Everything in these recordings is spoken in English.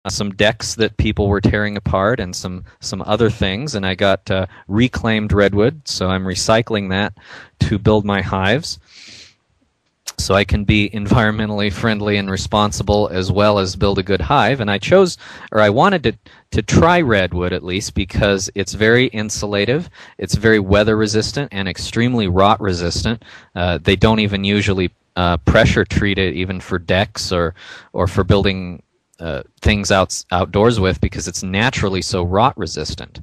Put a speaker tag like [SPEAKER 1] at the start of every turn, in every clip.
[SPEAKER 1] some decks that people were tearing apart and some other things, and I got reclaimed redwood, so I'm recycling that to build my hives. So I can be environmentally friendly and responsible as well as build a good hive. And I wanted to try redwood at least because it's very insulative, it's very weather resistant, and extremely rot resistant. They don't even usually pressure treat it even for decks or for building things outdoors with, because it's naturally so rot resistant.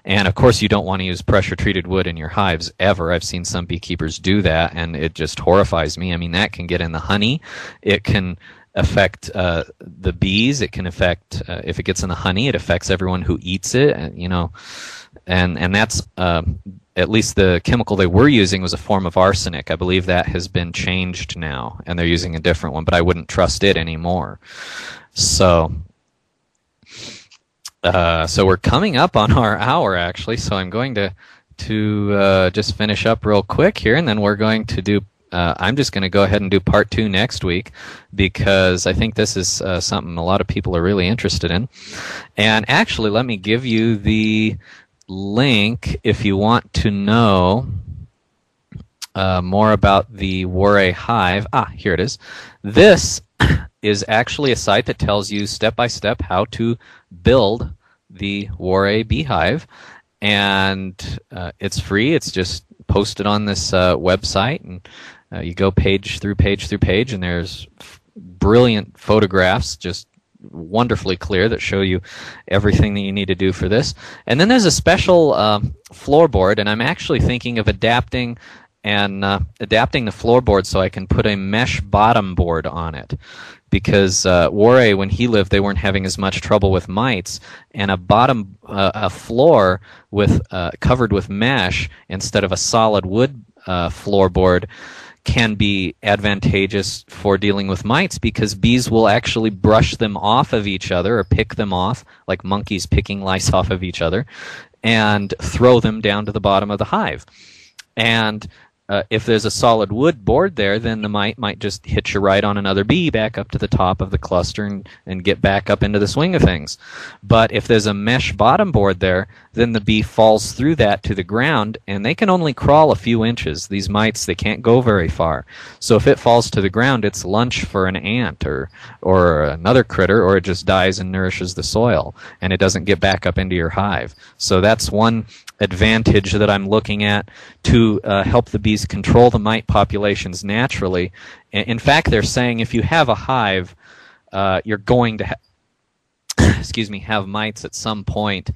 [SPEAKER 1] And of course you don't want to use pressure treated wood in your hives ever. I've seen some beekeepers do that and it just horrifies me. I mean, that can get in the honey. It can affect the bees. It can affect, if it gets in the honey, it affects everyone who eats it, and that's at least the chemical they were using was a form of arsenic. I believe that has been changed now and they're using a different one, but I wouldn't trust it anymore. So we're coming up on our hour, actually, so I'm going to just finish up real quick here, and then we're going to do, I'm just going to go ahead and do part 2 next week, because I think this is something a lot of people are really interested in. And actually, let me give you the link if you want to know more about the Warre Hive. Here it is. This is actually a site that tells you step by step how to build the Warre beehive, and it's free. It's just posted on this website, and you go page through page through page, and there's brilliant photographs, just wonderfully clear, that show you everything that you need to do for this. And then there's a special floorboard, and I'm actually thinking of adapting the floorboard so I can put a mesh bottom board on it, because Warre, when he lived, they weren't having as much trouble with mites, and a floor with covered with mesh instead of a solid wood floorboard can be advantageous for dealing with mites, because bees will actually brush them off of each other or pick them off, like monkeys picking lice off of each other, and throw them down to the bottom of the hive. And if there's a solid wood board there, then the mite might just hitch a ride on another bee back up to the top of the cluster and get back up into the swing of things. But if there's a mesh bottom board there, then the bee falls through that to the ground, and they can only crawl a few inches. These mites, they can't go very far. So if it falls to the ground, it's lunch for an ant or another critter, or it just dies and nourishes the soil, and it doesn't get back up into your hive. So that's one advantage that I'm looking at to help the bees control the mite populations naturally. In fact, they're saying if you have a hive, you're going to have mites at some point,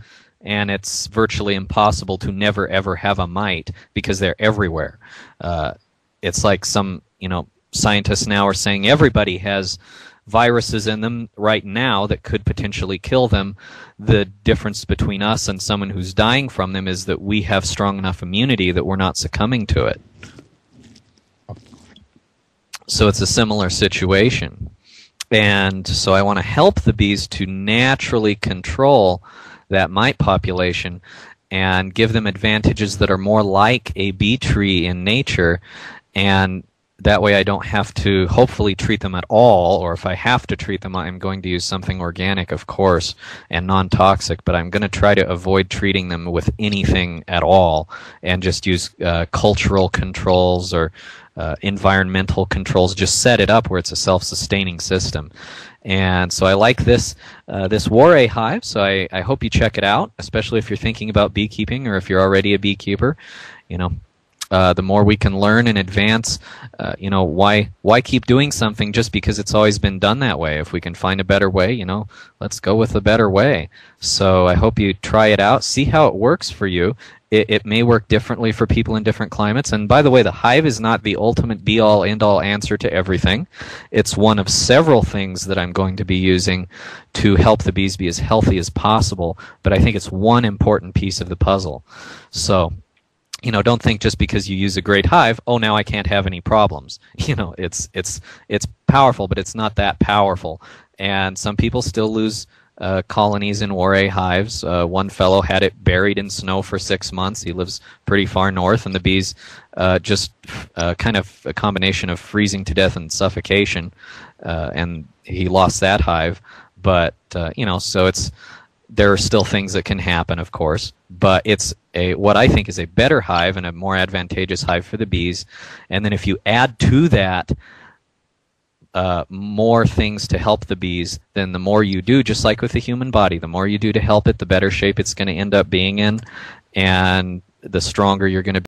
[SPEAKER 1] and it's virtually impossible to never ever have a mite because they're everywhere. It's like some scientists now are saying everybody has viruses in them right now that could potentially kill them. The difference between us and someone who's dying from them is that we have strong enough immunity that we're not succumbing to it. So it's a similar situation. And so I want to help the bees to naturally control that mite population and give them advantages that are more like a bee tree in nature, and that way I don't have to hopefully treat them at all, or if I have to treat them, I'm going to use something organic, of course, and non-toxic, but I'm going to try to avoid treating them with anything at all and just use cultural controls or environmental controls. Just set it up where it's a self-sustaining system. And so I like this Warre hive, so I hope you check it out, especially if you're thinking about beekeeping or if you're already a beekeeper. The more we can learn and advance, why keep doing something just because it's always been done that way? If we can find a better way, let's go with the better way. So I hope you try it out, see how it works for you. It may work differently for people in different climates. And by the way, the hive is not the ultimate be-all, end-all answer to everything. It's one of several things that I'm going to be using to help the bees be as healthy as possible. But I think it's one important piece of the puzzle. So don't think just because you use a great hive, oh, now I can't have any problems. It's powerful, but it's not that powerful. And some people still lose colonies in Warre hives. One fellow had it buried in snow for 6 months. He lives pretty far north, and the bees just kind of a combination of freezing to death and suffocation, and he lost that hive. But so there are still things that can happen, of course, but it's what I think is a better hive and a more advantageous hive for the bees. And then if you add to that more things to help the bees, then the more you do, just like with the human body, the more you do to help it, the better shape it's going to end up being in, and the stronger you're going to be.